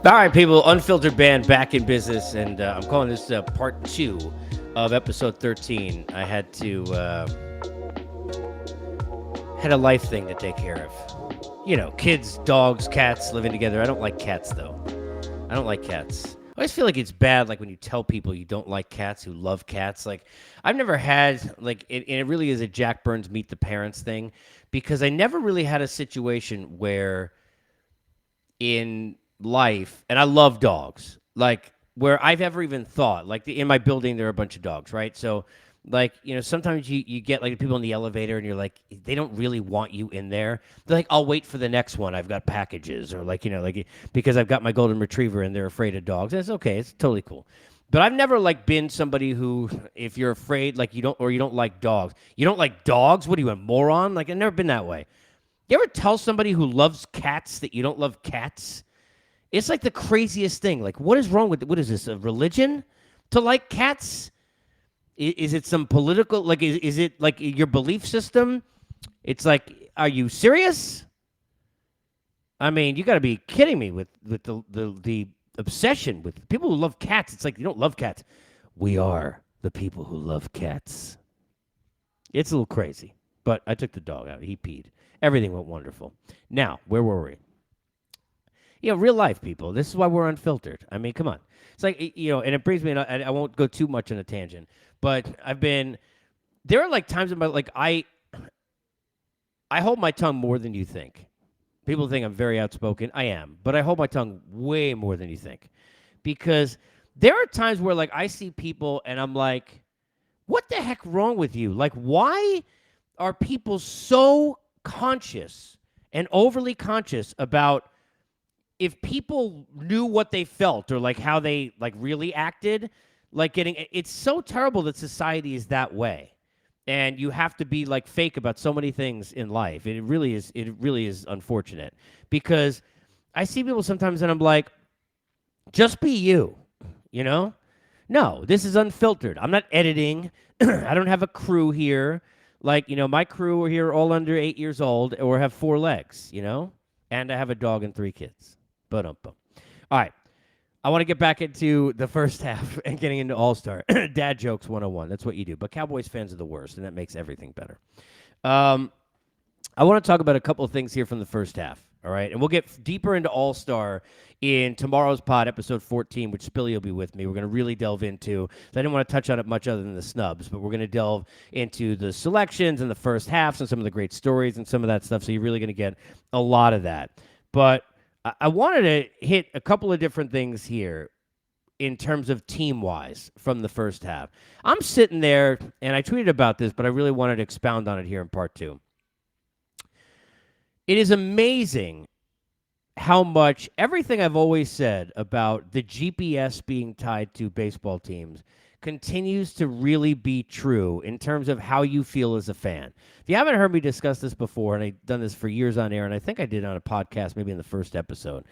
All right, people, Unfiltered Band back in business, and I'm calling this part 2 of episode 13. I had a life thing to take care of. You know, kids, dogs, cats living together. I don't like cats, though. I don't like cats. I always feel like it's bad, like when you tell people you don't like cats who love cats. Like, I've never had, like, and it really is a Jack Burns meet the parents thing, because I never really had a situation where in life, and I love dogs, like where I've ever even thought, like in my building, there are a bunch of dogs, right? So, like, you know, sometimes you get like people in the elevator and you're like, they don't really want you in there. They're like, I'll wait for the next one. I've got packages, or like, you know, like because I've got my golden retriever and they're afraid of dogs. And it's okay. It's totally cool. But I've never like been somebody who, if you're afraid, like you don't like dogs. You don't like dogs? What are you, a moron? Like, I've never been that way. You ever tell somebody who loves cats that you don't love cats? It's like the craziest thing. Like, what is wrong with, what is this, a religion to like cats? Is it some political, like, is it like your belief system? It's like, are you serious? I mean, you got to be kidding me with the obsession with people who love cats. It's like, you don't love cats. We are the people who love cats. It's a little crazy, but I took the dog out. He peed. Everything went wonderful. Now, where were we? You know, real life, people. This is why we're unfiltered. I mean, come on. It's like, you know, and it brings me, and I won't go too much on a tangent, but there are like times in my, like, I hold my tongue more than you think. People think I'm very outspoken. I am, but I hold my tongue way more than you think, because there are times where, like, I see people and I'm like, what the heck wrong with you? Like, why are people so conscious and overly conscious about if people knew what they felt, or like how they like really acted, like it's so terrible that society is that way. And you have to be like fake about so many things in life. It really is unfortunate, because I see people sometimes and I'm like, just be you, you know? No, this is unfiltered. I'm not editing. I don't have a crew here. Like, you know, my crew are here all under 8 years old or have 4 legs, you know? And I have a dog and 3 kids. All right. I want to get back into the first half and getting into All-Star. Dad jokes 101. That's what you do. But Cowboys fans are the worst, and that makes everything better. I want to talk about a couple of things here from the first half, all right? And we'll get deeper into All-Star in tomorrow's pod, episode 14, which Spilly will be with me. We're going to really delve into, I didn't want to touch on it much other than the snubs, but we're going to delve into the selections and the first halves and some of the great stories and some of that stuff, so you're really going to get a lot of that. But I wanted to hit a couple of different things here in terms of team-wise from the first half. I'm sitting there, and I tweeted about this, but I really wanted to expound on it here in part 2. It is amazing how much everything I've always said about the GPS being tied to baseball teams continues to really be true in terms of how you feel as a fan. If you haven't heard me discuss this before, and I've done this for years on air, and I think I did on a podcast maybe in the first episode,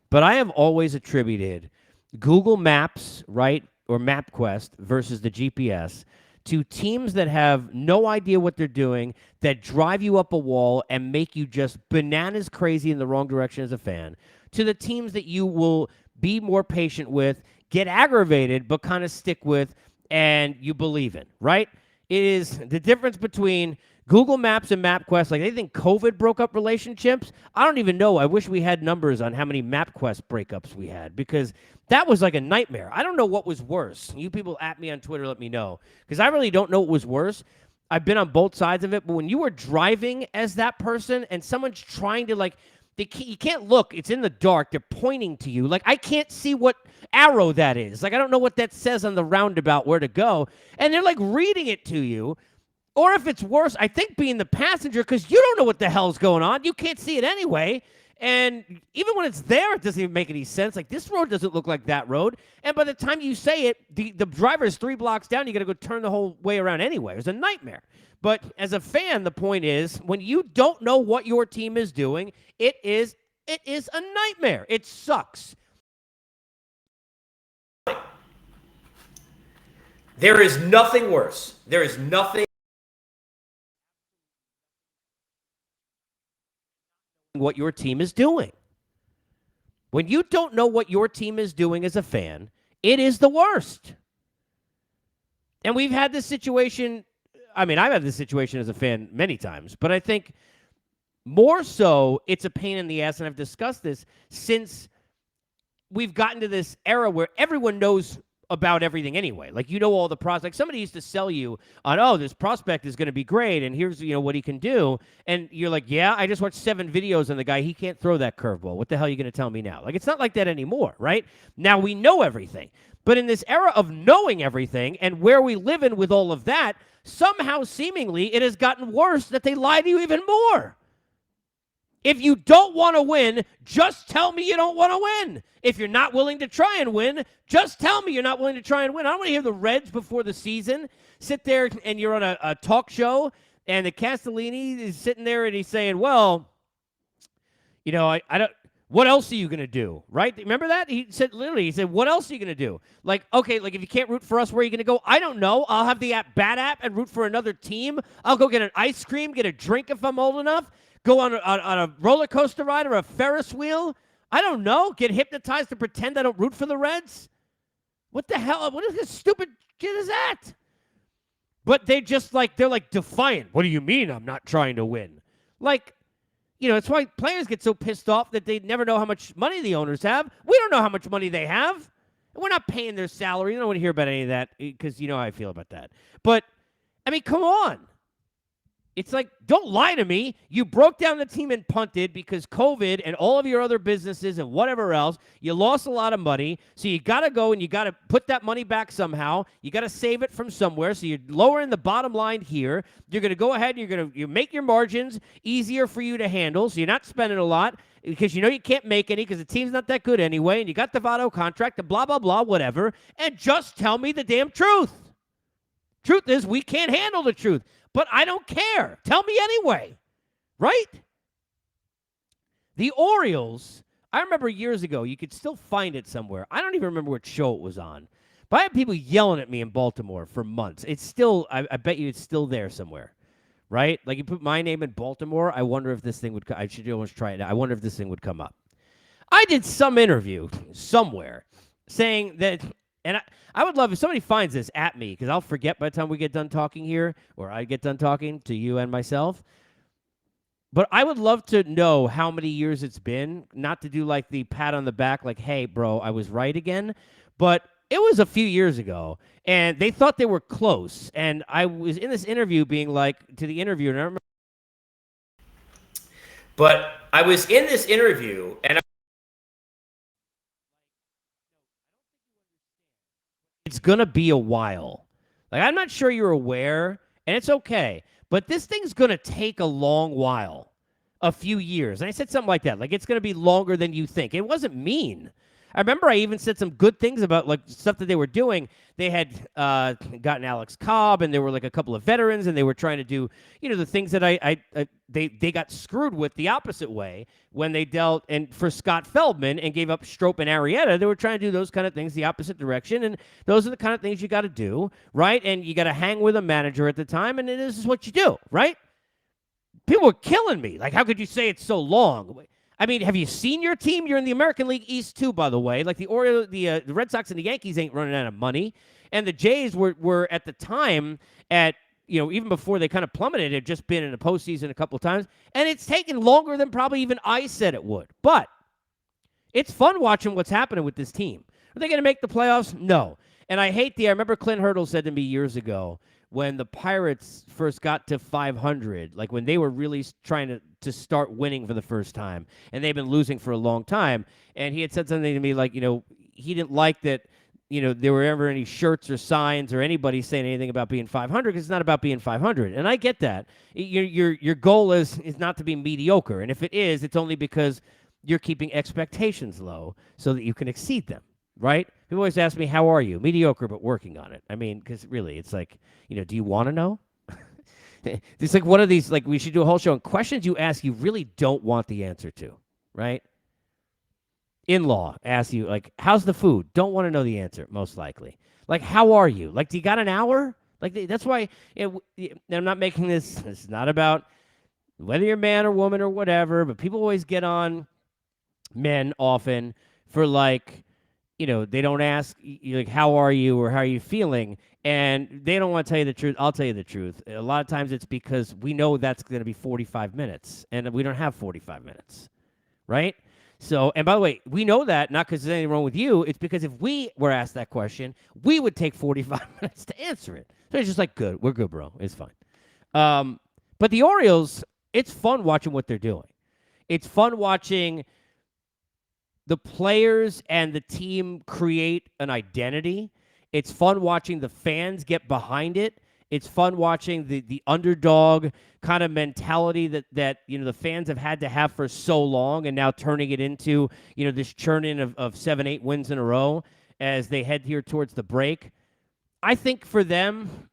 but I have always attributed Google Maps, right, or MapQuest versus the GPS to teams that have no idea what they're doing, that drive you up a wall and make you just bananas crazy in the wrong direction as a fan, to the teams that you will be more patient with, get aggravated, but kind of stick with, and you believe in, right? It is the difference between Google Maps and MapQuest. Like, they think COVID broke up relationships. I don't even know. I wish we had numbers on how many MapQuest breakups we had, because that was like a nightmare. I don't know what was worse. You people at me on Twitter, let me know, because I really don't know what was worse. I've been on both sides of it, but when you were driving as that person and someone's trying to, like, you can't look. It's in the dark. They're pointing to you. Like, I can't see what arrow that is. Like, I don't know what that says on the roundabout where to go. And they're, like, reading it to you. Or if it's worse, I think being the passenger, because you don't know what the hell's going on. You can't see it anyway. And even when it's there, it doesn't even make any sense. Like, this road doesn't look like that road. And by the time you say it, the driver is 3 blocks down. You got to go turn the whole way around anyway. It was a nightmare. But as a fan, the point is, when you don't know what your team is doing, it is a nightmare. It sucks. There is nothing worse. There is nothing what your team is doing. When you don't know what your team is doing as a fan, it is the worst. And we've had this situation. I mean, I've had this situation as a fan many times, but I think more so it's a pain in the ass. And I've discussed this since we've gotten to this era where everyone knows about everything anyway. Like, you know, all the prospects. Somebody used to sell you on, oh, this prospect is going to be great, and here's, you know, what he can do. And you're like, yeah, I just watched 7 videos on the guy. He can't throw that curveball. What the hell are you going to tell me now? Like, it's not like that anymore, right? Now we know everything. But in this era of knowing everything and where we live in with all of that, somehow seemingly it has gotten worse that they lie to you even more. If you don't want to win, just tell me you don't want to win. If you're not willing to try and win, just tell me you're not willing to try and win. I don't want to hear the Reds before the season sit there and you're on a talk show and the Castellini is sitting there and he's saying, well, you know, I don't. What else are you going to do, right? Remember that? He said, literally, he said, what else are you going to do? Like, okay, like if you can't root for us, where are you going to go? I don't know. I'll have the Bat app and root for another team. I'll go get an ice cream, get a drink if I'm old enough. Go on a roller coaster ride or a Ferris wheel. I don't know. Get hypnotized to pretend I don't root for the Reds. What the hell? What is this stupid shit is that? But they're like defiant. What do you mean I'm not trying to win? Like, you know, it's why players get so pissed off that they never know how much money the owners have. We don't know how much money they have. We're not paying their salary. I don't want to hear about any of that because you know how I feel about that. But, I mean, come on. It's like, don't lie to me. You broke down the team and punted because COVID and all of your other businesses and whatever else, you lost a lot of money. So you got to go and you got to put that money back somehow. You got to save it from somewhere. So you're lowering the bottom line here. You're going to go ahead and you make your margins easier for you to handle. So you're not spending a lot because you know you can't make any because the team's not that good anyway. And you got the Votto contract and blah, blah, blah, whatever. And just tell me the damn truth. Truth is, we can't handle the truth. But I don't care. Tell me anyway. Right? The Orioles, I remember years ago, you could still find it somewhere. I don't even remember what show it was on. But I had people yelling at me in Baltimore for months. It's still, I bet you it's still there somewhere. Right? Like you put my name in Baltimore, I wonder if this thing would, I should almost try it. I wonder if this thing would come up. I did some interview somewhere saying that, and I would love if somebody finds this at me, because I'll forget by the time we get done talking here, or I get done talking to you and myself. But I would love to know how many years it's been, not to do like the pat on the back, like, hey, bro, I was right again. But it was a few years ago, and they thought they were close. And I was in this interview being like, to the interviewer, and I remember. But I was in this interview, and it's going to be a while. Like, I'm not sure you're aware, and it's okay, but this thing's going to take a long while, a few years. And I said something like that, like it's going to be longer than you think. It wasn't mean. I remember I even said some good things about like stuff that they were doing. They had gotten Alex Cobb, and there were like a couple of veterans, and they were trying to do, you know, the things that they got screwed with the opposite way when they dealt and for Scott Feldman and gave up Strope and Arrieta. They were trying to do those kind of things the opposite direction, and those are the kind of things you got to do, right? And you got to hang with a manager at the time, and this is what you do, right? People were killing me. Like, how could you say it's so long? I mean, have you seen your team? You're in the American League East too, by the way. Like the Red Sox and the Yankees ain't running out of money, and the Jays were at the time at, you know, even before they kind of plummeted, had just been in the postseason a couple of times, and it's taken longer than probably even I said it would. But it's fun watching what's happening with this team. Are they going to make the playoffs? No. And I remember Clint Hurdle said to me years ago, when the Pirates first got to 500, like when they were really trying to start winning for the first time, and they've been losing for a long time, and he had said something to me like, you know, he didn't like that, you know, there were ever any shirts or signs or anybody saying anything about being 500, because it's not about being 500. And I get that. Your goal is not to be mediocre, and if it is, it's only because you're keeping expectations low so that you can exceed them. Right? People always ask me, how are you? Mediocre, but working on it. I mean, because really, it's like, you know, do you want to know? It's like one of these, like, we should do a whole show on questions you ask you really don't want the answer to, right? In-law asks you, like, how's the food? Don't want to know the answer, most likely. Like, how are you? Like, do you got an hour? Like, that's why, I'm not making this, it's not about whether you're man or woman or whatever, but people always get on men often for like, they don't ask like how are you or how are you feeling, and they don't want to tell you the truth. I'll tell you the truth. A lot of times it's because we know that's going to be 45 minutes, and we don't have 45 minutes, right? So, and by the way, we know that not because there's anything wrong with you. It's because if we were asked that question, we would take 45 minutes to answer it. So it's just like, good, we're good, bro. It's fine. Um, but the Orioles, it's fun watching what they're doing. It's fun watching the players and the team create an identity. It's fun watching the fans get behind it. It's fun watching the underdog kind of mentality that the fans have for so long, and now turning it into this churning of 7-8 wins in a row as they head here towards the break. I think for them,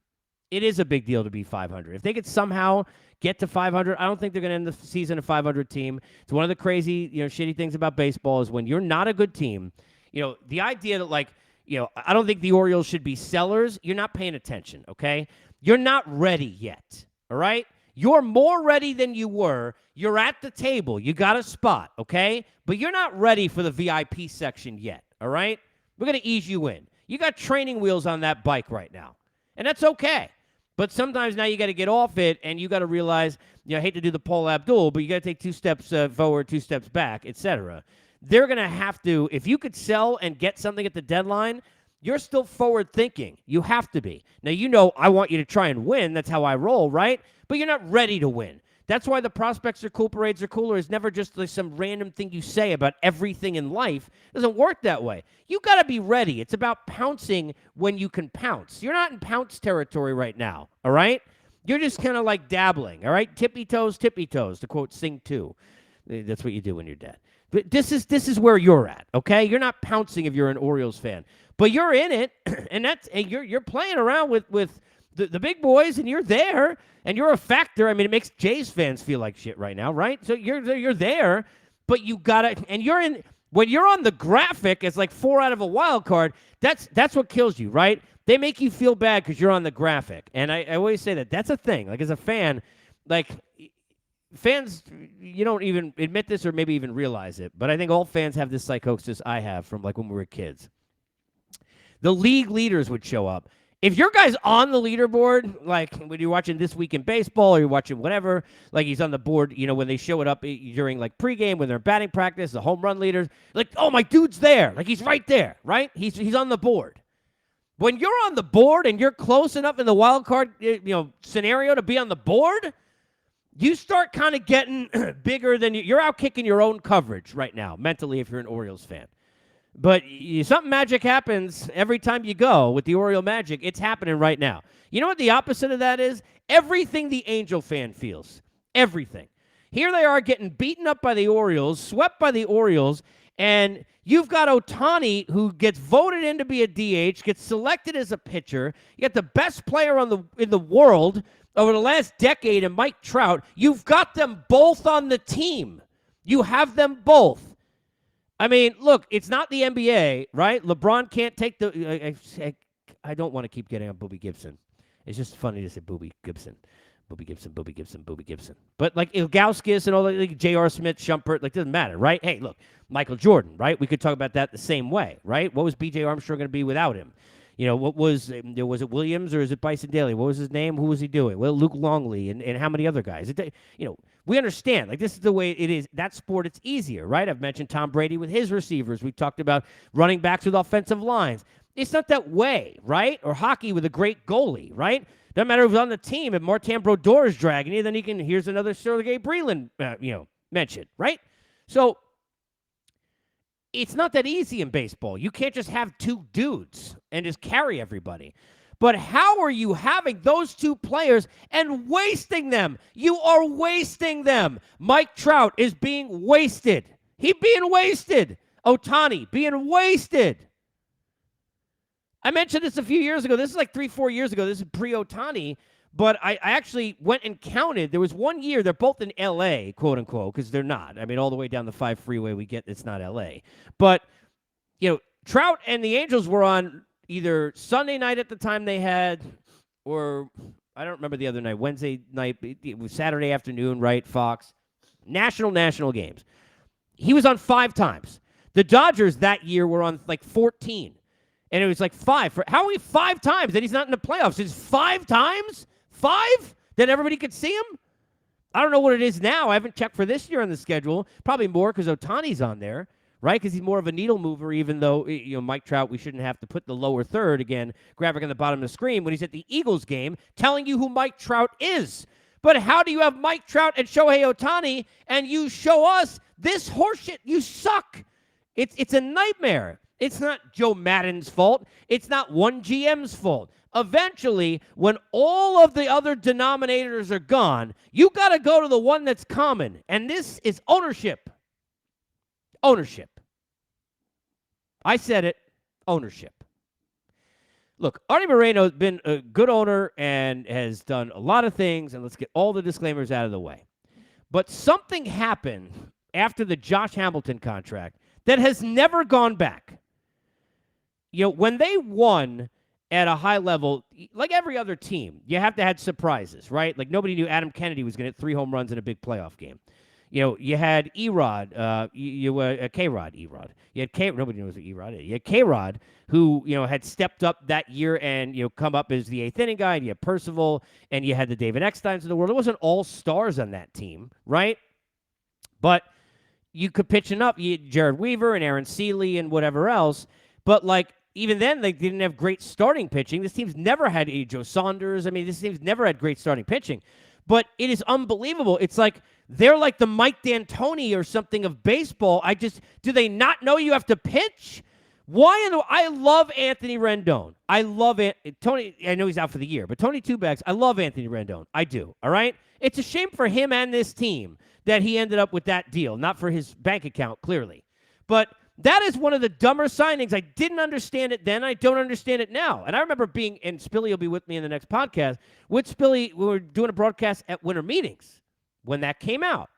it is a big deal to be 500. If they could somehow get to 500, I don't think they're going to end the season a 500 team. It's one of the crazy, shitty things about baseball is when you're not a good team, the idea that like, I don't think the Orioles should be sellers. You're not paying attention, okay? You're not ready yet, all right? You're more ready than you were. You're at the table. You got a spot, okay? But you're not ready for the VIP section yet, all right? We're going to ease you in. You got training wheels on that bike right now, and that's okay. But sometimes now you got to get off it, and you got to realize, I hate to do the Paul Abdul, but you got to take 2 steps forward, 2 steps back, etc. They're going to have to, if you could sell and get something at the deadline, you're still forward thinking. You have to be. Now, I want you to try and win. That's how I roll, right? But you're not ready to win. That's why the prospects are cool, parades are cooler. It's never just like some random thing you say about everything in life. It doesn't work that way. You got to be ready. It's about pouncing when you can pounce. You're not in pounce territory right now, all right? You're just kind of like dabbling, all right? Tippy toes, to quote Sing 2. That's what you do when you're dead. But this is where you're at, okay? You're not pouncing if you're an Orioles fan, but you're in it, and you're playing around with the big boys, and you're there, and you're a factor. I mean, it makes Jays fans feel like shit right now, right? So you're there, but you gotta, and you're in. When you're on the graphic as like 4 out of a wild card, that's what kills you, right? They make you feel bad because you're on the graphic, and I always say that's a thing. Like as a fan, like fans, you don't even admit this or maybe even realize it, but I think all fans have this psychosis I have from like when we were kids. The league leaders would show up. If your guy's on the leaderboard, like when you're watching This Week in Baseball or you're watching whatever, like he's on the board, when they show it up during like pregame, when they're batting practice, the home run leaders, like, oh, my dude's there. Like he's right there, right? He's on the board. When you're on the board and you're close enough in the wild card, scenario to be on the board, you start kind of getting bigger than you're out kicking your own coverage right now, mentally, if you're an Orioles fan. But something magic happens every time you go with the Oriole Magic. It's happening right now. You know what the opposite of that is? Everything the Angel fan feels. Everything. Here they are getting beaten up by the Orioles, swept by the Orioles, and you've got Ohtani, who gets voted in to be a DH, gets selected as a pitcher. You got the best player in the world over the last decade, and Mike Trout. You've got them both on the team. You have them both. I mean, look, it's not the NBA, right? LeBron can't take the I don't want to keep getting on Boobie Gibson. It's just funny to say Boobie Gibson. Boobie Gibson, Boobie Gibson, Boobie Gibson. But like Ilgauskas and all that, like J.R. Smith, Shumpert, like doesn't matter, right? Hey, look, Michael Jordan, right? We could talk about that the same way, right? What was B.J. Armstrong going to be without him? What was it Williams or is it Bison Daly? What was his name? Who was he doing? Well, Luke Longley and how many other guys? We understand. Like, this is the way it is. That sport, it's easier, right? I've mentioned Tom Brady with his receivers. We talked about running backs with offensive lines. It's not that way, right? Or hockey with a great goalie, right? Doesn't matter who's on the team. If Martin Brodeur is dragging you, then here's another Sergei Breland, mention, right? So it's not that easy in baseball. You can't just have 2 dudes and just carry everybody. But how are you having those 2 players and wasting them? You are wasting them. Mike Trout is being wasted. He being wasted. Ohtani being wasted. I mentioned this a few years ago. This is like 3-4 years ago. This is pre-Ohtani. But I actually went and counted. There was one year, they're both in L.A., quote unquote, because they're not. I mean, all the way down the 5 freeway, we get it's not L.A. But, Trout and the Angels were on either Sunday night at the time they had, or I don't remember the other night, Wednesday night, it was Saturday afternoon, right, Fox. National games. He was on 5 times. The Dodgers that year were on like 14. And it was like 5. How are we 5 times that he's not in the playoffs? It's 5 times? 5? That everybody could see him? I don't know what it is now. I haven't checked for this year on the schedule. Probably more because Ohtani's on there, right? Because he's more of a needle mover, even though, Mike Trout, we shouldn't have to put the lower third, again, graphic on the bottom of the screen, when he's at the Eagles game, telling you who Mike Trout is. But how do you have Mike Trout and Shohei Ohtani, and you show us this horseshit? You suck. It's a nightmare. It's not Joe Madden's fault. It's not one GM's fault. Eventually, when all of the other denominators are gone, you got to go to the one that's common, and this is ownership. Ownership. I said it. Ownership. Look, Artie Moreno has been a good owner and has done a lot of things, and let's get all the disclaimers out of the way. But something happened after the Josh Hamilton contract that has never gone back. When they won at a high level, like every other team, you have to have surprises, right? Like nobody knew Adam Kennedy was going to hit 3 home runs in a big playoff game. You had Erod, K-Rod, Erod. Nobody knows what Erod is. You had K-Rod, who, had stepped up that year and, come up as the 8th inning guy, and you had Percival, and you had the David Ecksteins of the world. It wasn't all stars on that team, right? But you could pitch enough. You had Jared Weaver and Aaron Seeley and whatever else. But, even then, they didn't have great starting pitching. This team's never had Joe Saunders. I mean, this team's never had great starting pitching. But it is unbelievable. It's like they're like the Mike D'Antoni or something of baseball. Do they not know you have to pitch? I love Anthony Rendon. I love Tony. I know he's out for the year, but Tony Two Bags, I love Anthony Rendon. I do. All right? It's a shame for him and this team that he ended up with that deal, not for his bank account, clearly. But that is one of the dumber signings. I didn't understand it then. I don't understand it now. And I remember and Spilly will be with me in the next podcast. With Spilly, we were doing a broadcast at winter meetings when that came out.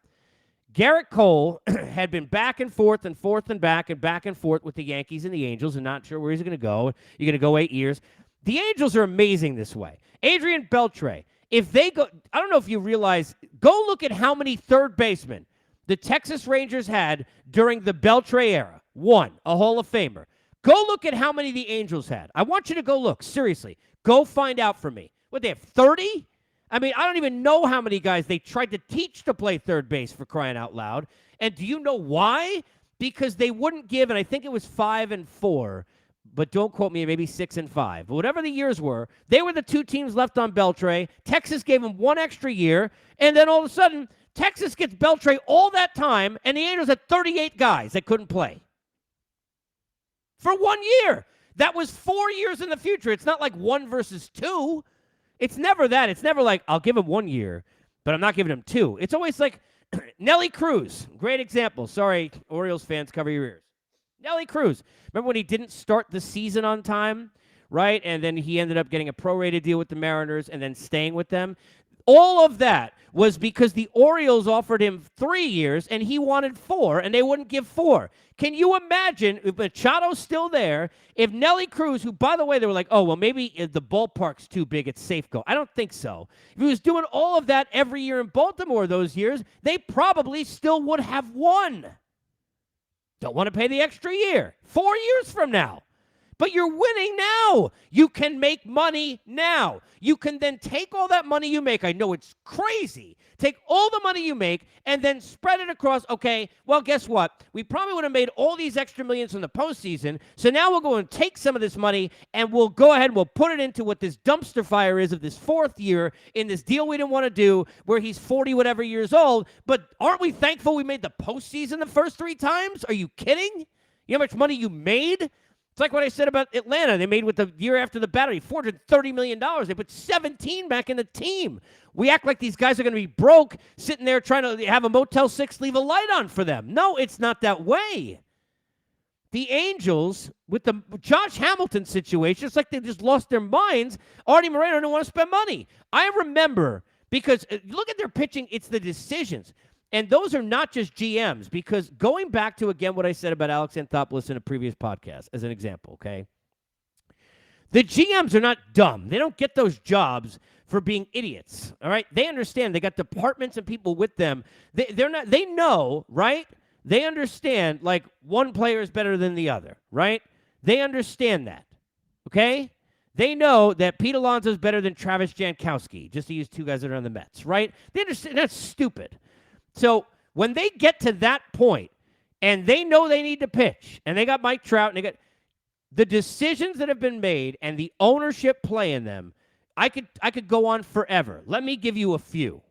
Garrett Cole had been back and forth and back and forth with the Yankees and the Angels and not sure where he's going to go. You're going to go 8 years. The Angels are amazing this way. Adrian Beltre, if they go, I don't know if you realize, go look at how many third basemen the Texas Rangers had during the Beltre era. 1, a Hall of Famer. Go look at how many the Angels had. I want you to go look. Seriously. Go find out for me. What, they have 30? I mean, I don't even know how many guys they tried to teach to play third base, for crying out loud. And do you know why? Because they wouldn't give, and I think it was 5 and 4, but don't quote me, maybe 6 and 5. But whatever the years were, they were the 2 teams left on Beltre. Texas gave them 1 extra year, and then all of a sudden, Texas gets Beltre all that time, and the Angels had 38 guys that couldn't play. For 1 year. That was 4 years in the future. It's not like 1 versus 2. It's never that. It's never like, I'll give him 1 year, but I'm not giving him 2. It's always like Nelly Cruz. Great example. Sorry, Orioles fans, cover your ears. Nelly Cruz. Remember when he didn't start the season on time, right? And then he ended up getting a prorated deal with the Mariners and then staying with them. All of that was because the Orioles offered him 3 years and he wanted 4, and they wouldn't give 4. Can you imagine if Machado's still there, if Nelly Cruz, who, by the way, they were like, oh, well, maybe the ballpark's too big at Safeco. I don't think so. If he was doing all of that every year in Baltimore those years, they probably still would have won. Don't want to pay the extra year. 4 years from now. But you're winning now. You can make money now. You can then take all that money you make. I know it's crazy. Take all the money you make and then spread it across. Okay, well, guess what? We probably would have made all these extra millions in the postseason. So now we'll go and take some of this money and we'll go ahead and we'll put it into what this dumpster fire is of this 4th year in this deal we didn't want to do where he's 40 whatever years old. But aren't we thankful we made the postseason the first 3 times? Are you kidding? You know how much money you made? It's like what I said about Atlanta. They made with the year after the battery, $430 million. They put 17 back in the team. We act like these guys are going to be broke, sitting there trying to have a Motel 6 leave a light on for them. No, it's not that way. The Angels, with the Josh Hamilton situation, it's like they just lost their minds. Artie Moreno didn't want to spend money. I remember, because look at their pitching, it's the decisions. And those are not just GMs, because going back to, again, what I said about Alex Anthopoulos in a previous podcast, as an example, okay? The GMs are not dumb. They don't get those jobs for being idiots, all right? They understand. They got departments and people with them. They know, right, They understand, like, one player is better than the other, right? They understand that, okay? They know that Pete Alonso is better than Travis Jankowski, just to use two guys that are on the Mets, right? They understand that's stupid. So when they get to that point and they know they need to pitch, and they got Mike Trout, and they got the decisions that have been made and the ownership play in them, I could go on forever. Let me give you a few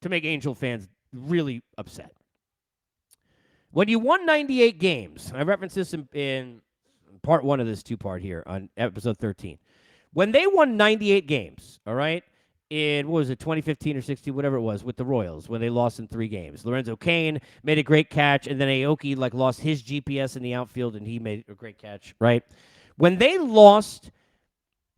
to make Angel fans really upset. When you won 98 games, I referenced this in part one of this two-part here on episode 13. When they won 98 games, all right, in, what was it, 2015 or 16, whatever it was, with the Royals, when they lost in 3 games. Lorenzo Cain made a great catch, and then Aoki, like, lost his GPS in the outfield, and he made a great catch, right? When they lost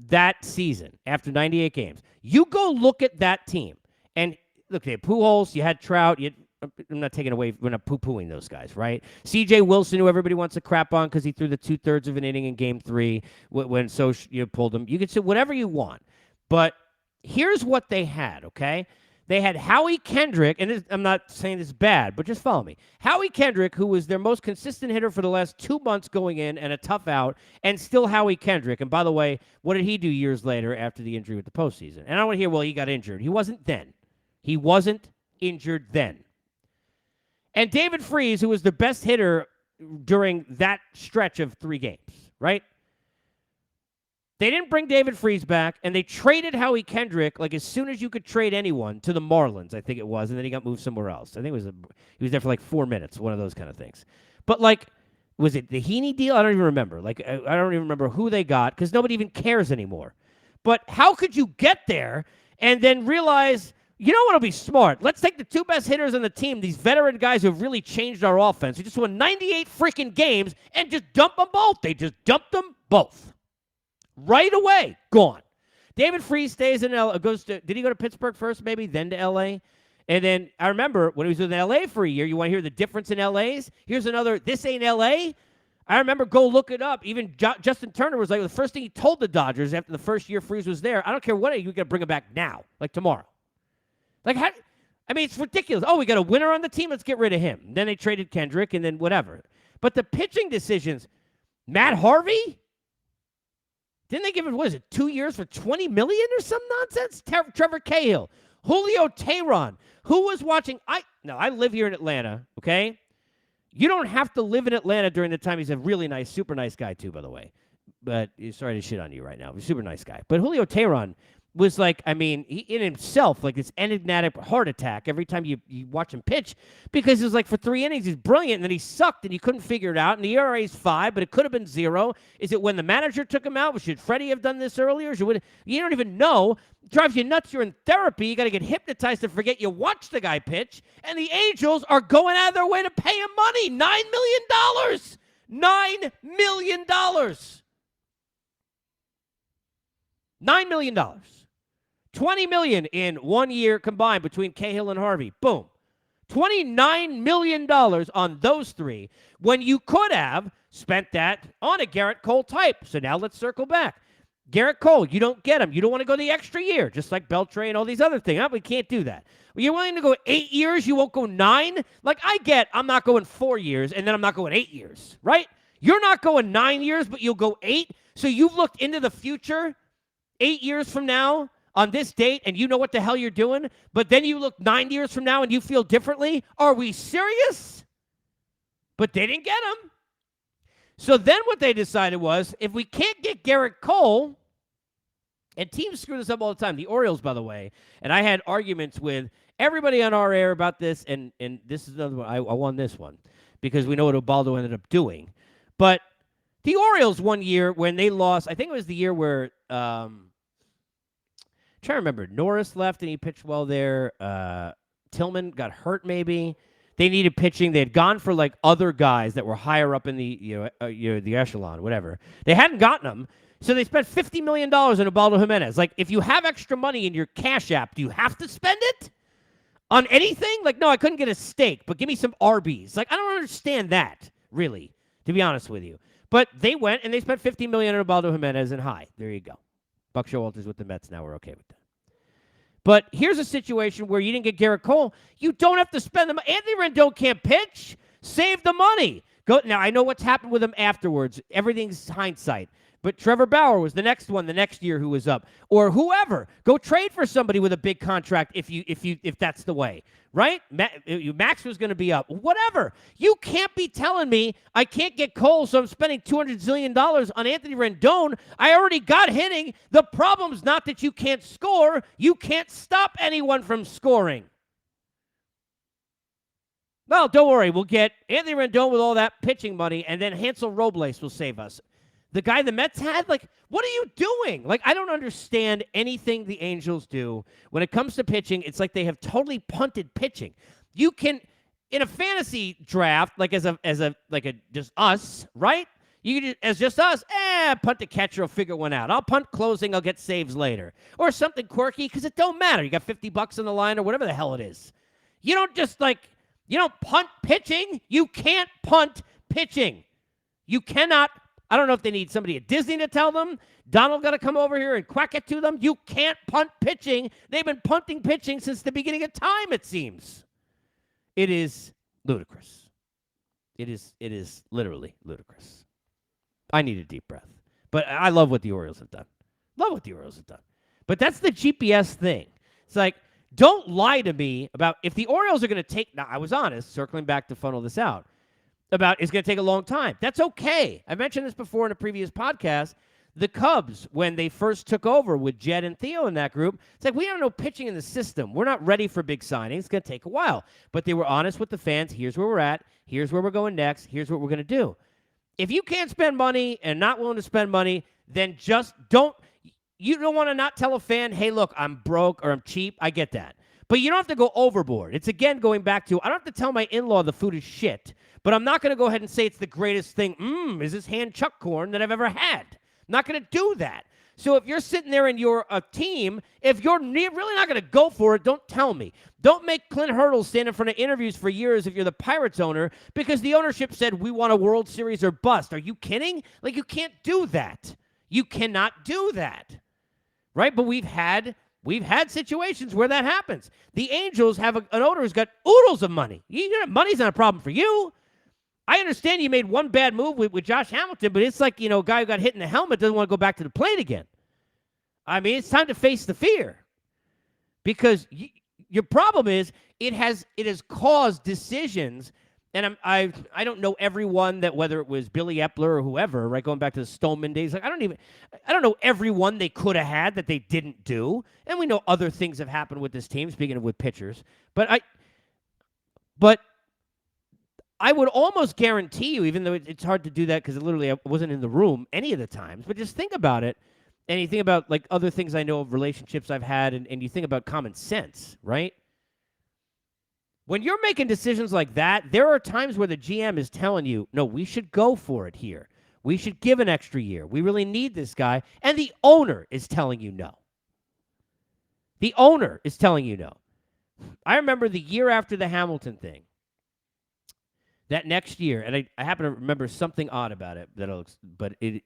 that season after 98 games, you go look at that team, and look, they had Pujols, you had Trout, I'm not taking away, we're not poo-pooing those guys, right? C.J. Wilson, who everybody wants to crap on because he threw the 2/3 of an inning in Game 3 when Soch pulled him. You can say whatever you want, but here's what they had, okay? They had Howie Kendrick, and I'm not saying this is bad, but just follow me. Howie Kendrick, who was their most consistent hitter for the last 2 months going in and a tough out, and still Howie Kendrick. And by the way, what did he do years later after the injury with the postseason? And I don't want to hear, well, he got injured. He wasn't then. He wasn't injured then. And David Freese, who was the best hitter during that stretch of 3 games, right? They didn't bring David Freese back, and they traded Howie Kendrick, like, as soon as you could trade anyone, to the Marlins, I think it was, and then he got moved somewhere else. I think he was there for like 4 minutes, one of those kind of things. But, like, was it the Heaney deal? I don't even remember. Like, I don't even remember who they got because nobody even cares anymore. But how could you get there and then realize, you know what'll be smart? Let's take the 2 best hitters on the team, these veteran guys who have really changed our offense, who just won 98 freaking games, and just dump them both. They just dumped them both. Right away, gone. David Freese stays in L.A., did he go to Pittsburgh first, maybe, then to L.A.? And then I remember when he was in L.A. for a year, you want to hear the difference in L.A.'s? Here's another, this ain't L.A.? I remember, go look it up. Even Justin Turner was like, the first thing he told the Dodgers after the first year Freese was there, I don't care what, you got to bring him back now, like tomorrow. Like, how, I mean, it's ridiculous. Oh, we got a winner on the team, let's get rid of him. Then they traded Kendrick, and then whatever. But the pitching decisions, Matt Harvey? Didn't they give it, what is it, 2 years for $20 million or some nonsense? Trevor Cahill, Julio Teheran. Who was watching? I live here in Atlanta, okay? You don't have to live in Atlanta during the time. He's a really nice, super nice guy too, by the way. But sorry to shit on you right now. He's a super nice guy. But Julio Teheran was like, I mean, he in himself, like this enigmatic heart attack every time you watch him pitch, because it was like for 3 innings, he's brilliant, and then he sucked, and you couldn't figure it out, and the ERA is 5, but it could have been 0. Is it when the manager took him out? Should Freddie have done this earlier? You don't even know. It drives you nuts. You're in therapy. You got to get hypnotized to forget you watched the guy pitch, and the Angels are going out of their way to pay him money, $9 million. $9 million. $9 million. $20 million in 1 year combined between Cahill and Harvey. Boom. $29 million on those 3 when you could have spent that on a Garrett Cole type. So now let's circle back. Garrett Cole, you don't get him. You don't want to go the extra year, just like Beltray and all these other things. We can't do that. You're willing to go 8 years, you won't go 9? Like, I'm not going 4 years, and then I'm not going 8 years, right? You're not going 9 years, but you'll go 8. So you've looked into the future 8 years from now on this date, and you know what the hell you're doing, but then you look 9 years from now and you feel differently? Are we serious? But they didn't get him. So then what they decided was, if we can't get Garrett Cole, and teams screw this up all the time. The Orioles, by the way, and I had arguments with everybody on our air about this, and this is another one. I won this one because we know what Ubaldo ended up doing. But the Orioles 1 year when they lost, I think it was the year where trying to remember. Norris left and he pitched well there. Tillman got hurt maybe. They needed pitching. They had gone for like other guys that were higher up in the the echelon, whatever. They hadn't gotten them, so they spent $50 million on Ubaldo Jimenez. Like, if you have extra money in your Cash App, do you have to spend it on anything? Like, no, I couldn't get a steak, but give me some Arby's. Like, I don't understand that, really, to be honest with you. But they went and they spent $50 million on Ubaldo Jimenez, and there you go. Buck Showalter's with the Mets now. We're okay with that. But here's a situation where you didn't get Garrett Cole. You don't have to spend them. Anthony Rendon can't pitch. Save the money. Go now. I know what's happened with him afterwards. Everything's hindsight. But Trevor Bauer was the next one the next year who was up, or whoever. Go trade for somebody with a big contract if that's the way, right? Max was going to be up, whatever. You can't be telling me I can't get Cole, so I'm spending $200 zillion on Anthony Rendon. I already got hitting. The problem's not that you can't score. You can't stop anyone from scoring. Well, don't worry. We'll get Anthony Rendon with all that pitching money, and then Hansel Robles will save us. The guy the Mets had, like, what are you doing? Like, I don't understand anything the Angels do. When it comes to pitching, it's like they have totally punted pitching. You can, in a fantasy draft, like as a just us, right? You can as just us, punt the catcher, will figure one out. I'll punt closing, I'll get saves later. Or something quirky, because it don't matter. You got $50 on the line or whatever the hell it is. You don't you don't punt pitching. You can't punt pitching. You cannot. I don't know if they need somebody at Disney to tell them. Donald got to come over here and quack it to them. You can't punt pitching. They've been punting pitching since the beginning of time, it seems. It is ludicrous. It is literally ludicrous. I need a deep breath. But I love what the Orioles have done. But that's the GPS thing. It's like, don't lie to me about if the Orioles are going to take. Now, I was honest, circling back to funnel this out. About it's going to take a long time. That's okay. I mentioned this before in a previous podcast. The Cubs, when they first took over with Jed and Theo in that group, it's like, we don't know pitching in the system. We're not ready for big signings. It's going to take a while. But they were honest with the fans. Here's where we're at. Here's where we're going next. Here's what we're going to do. If you can't spend money and not willing to spend money, then just don't. You don't want to not tell a fan, hey, look, I'm broke or I'm cheap. I get that. But you don't have to go overboard. It's, again, going back to, I don't have to tell my in-law the food is shit, but I'm not going to go ahead and say it's the greatest thing. Is this hand chuck corn that I've ever had? I'm not going to do that. So if you're sitting there and you're a team, if you're really not going to go for it, don't tell me. Don't make Clint Hurdle stand in front of interviews for years if you're the Pirates owner because the ownership said we want a World Series or bust. Are you kidding? Like, you can't do that. You cannot do that. Right? But we've had situations where that happens. The Angels have an owner who's got oodles of money. Money's not a problem for you. I understand you made one bad move with Josh Hamilton, but it's like, a guy who got hit in the helmet doesn't want to go back to the plate again. I mean, it's time to face the fear. Because your problem is it has caused decisions, and I don't know everyone that, whether it was Billy Epler or whoever, right, going back to the Stoneman days, like I don't know everyone they could have had that they didn't do. And we know other things have happened with this team, speaking of with pitchers. But I would almost guarantee you, even though it's hard to do that because literally I wasn't in the room any of the times, but just think about it. And you think about like other things I know of relationships I've had, and you think about common sense, right? When you're making decisions like that, there are times where the GM is telling you, no, we should go for it here. We should give an extra year. We really need this guy. And the owner is telling you no. The owner is telling you no. I remember the year after the Hamilton thing, that next year, and I happen to remember something odd about it, but it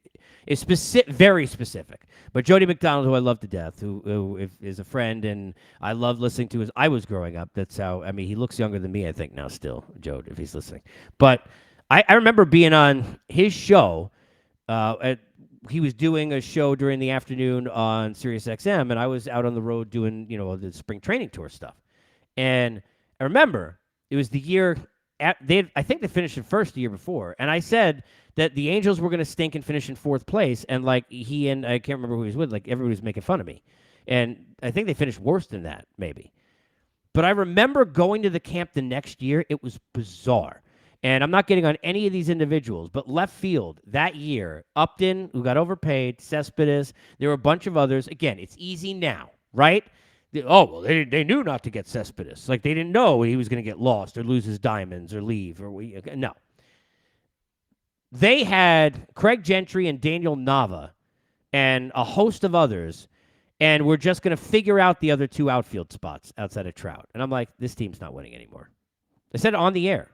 is very specific. But Jody McDonald, who I love to death, who is a friend, and I love listening to I was growing up. That's how, I mean, he looks younger than me, I think, now still, Jody, if he's listening. But I remember being on his show. He was doing a show during the afternoon on Sirius XM, and I was out on the road doing, the spring training tour stuff. And I remember it was the year... I think they finished in first the year before, and I said that the Angels were going to stink and finish in fourth place, and like he and I can't remember who he was with, like everybody was making fun of me, and I think they finished worse than that, maybe. But I remember going to the camp the next year. It was bizarre, and I'm not getting on any of these individuals, but left field that year, Upton, who got overpaid, Cespedes, there were a bunch of others. Again, it's easy now, right? They knew not to get Cespedes. Like, they didn't know he was going to get lost or lose his diamonds or leave. No. They had Craig Gentry and Daniel Nava and a host of others, and we're just going to figure out the other two outfield spots outside of Trout. And I'm like, this team's not winning anymore. I said it on the air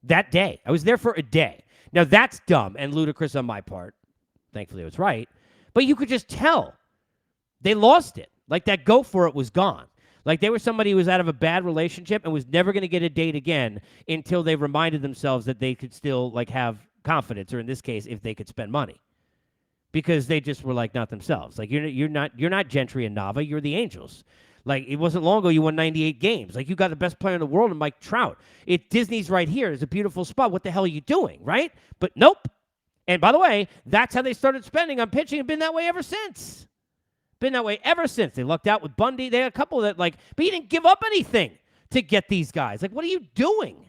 that day. I was there for a day. Now, that's dumb and ludicrous on my part. Thankfully, I was right. But you could just tell they lost it. Like, that go for it was gone. Like they were somebody who was out of a bad relationship and was never going to get a date again until they reminded themselves that they could still like have confidence, or in this case, if they could spend money, because they just were like not themselves. Like you're not Gentry and Nava, you're the Angels. Like it wasn't long ago you won 98 games. Like you got the best player in the world in Mike Trout. Disney's right here. It's a beautiful spot. What the hell are you doing, right? But nope. And by the way, that's how they started spending on pitching and been that way ever since. Been that way ever since. They lucked out with Bundy. They had a couple that but you didn't give up anything to get these guys. Like, what are you doing?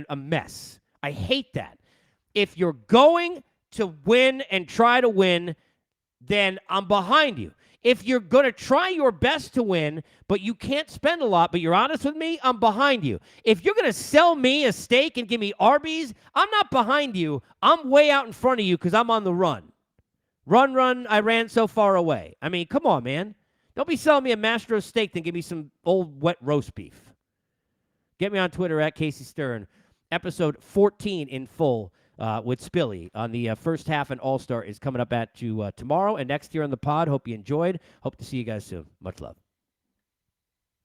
A mess. I hate that. If you're going to win and try to win, then I'm behind you. If you're going to try your best to win, but you can't spend a lot, but you're honest with me, I'm behind you. If you're going to sell me a steak and give me Arby's, I'm not behind you. I'm way out in front of you because I'm on the run. Run, I ran so far away. I mean, come on, man. Don't be selling me a Mastro steak, then give me some old wet roast beef. Get me on Twitter at Casey Stern. Episode 14 in full with Spilly on the first half and All-Star is coming up at you tomorrow and next year on the pod. Hope you enjoyed. Hope to see you guys soon. Much love.